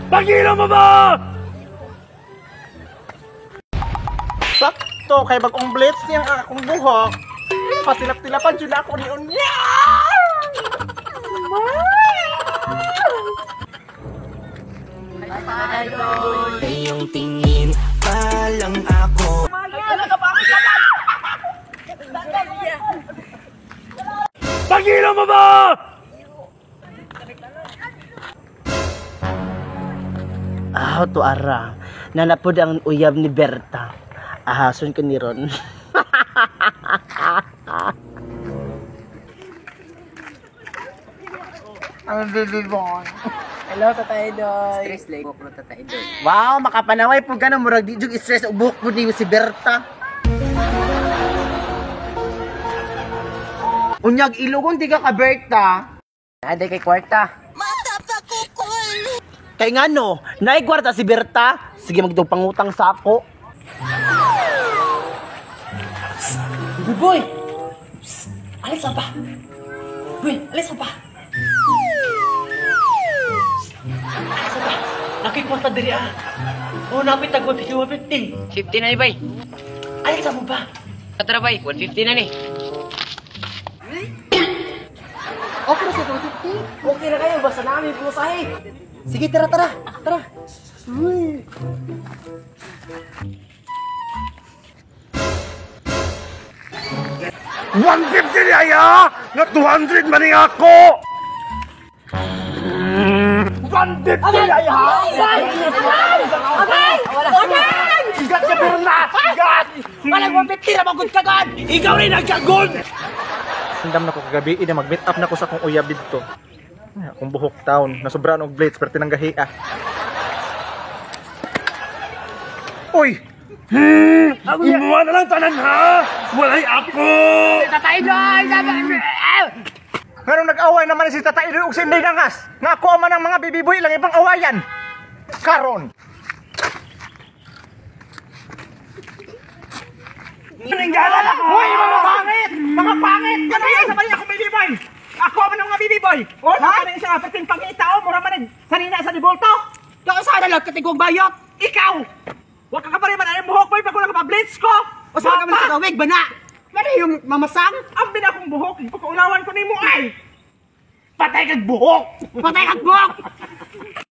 Pagilo mo ba? Sakto kay bagong blitz niyang akong buhok. Patilap-tilapan dyan ako ni Unya. Iyong tingin pa lang ako. Pagilo mo ba? To ara. Nanapod ang uyab ni Berta. Ahason ko ni Ron. Ang bibibon. Hello, Tatay Doy. Stress like ko Tatay Doy. Wow, makapanaway po ganun. Murag di jug stress. Ubuk po ni si Berta. Unyag ilugon di ka Berta. Aday kay kwarta. Kay nga no, naigwarta si Berta. Sige magdong pangutang sa ako. Boy! Alis pa! Boy, alis pa! Nakikwarta diri ah. Oh, napit tag 150. 50 na ni bay. Alis mo ba? Tara bay, 150 na ni. Okay sa 250. Okay na kayo, basta namin pumasahe. Sige, tara. Tara. Uy. $150 niya! Nga 200 maning ako! $150 niya! Sigat ka Berna! Sigat! Walang 150 na magod ka gan. Ikaw rin nagkagod! Andam na ko kagabi, ina mag-meet up na ko sa akong uyab dito. Akong buhok town, nasobraan og blades pero tinanggahi ah. Uy! Imuha na lang tanan ha! Walay ako! Tatay Doy, Nganong nag-away naman si Tatay Idoy og si Inday Dangas? Nga ako man ang mga bibiboy lang ibang awayan. Karon. Naninggalan ako! Uy, mga pangit! Mga pangit! Kanina sa bali ako bibiboy! Ako man ang mga bibiboy! O, kanina siya apetin pangita o, mura man sanina sa dibulto! Kaya sana lang katigong bayot. Ikaw! Huwag ka pa rin man ang buhok boy pag wala ka pa blitz ko! O sa kami sa kawig, bana. Mali yung mamasang? Ang binakong buhok, pagkaulawan ko na mo ay! Patay kag buhok! Patay kag buhok.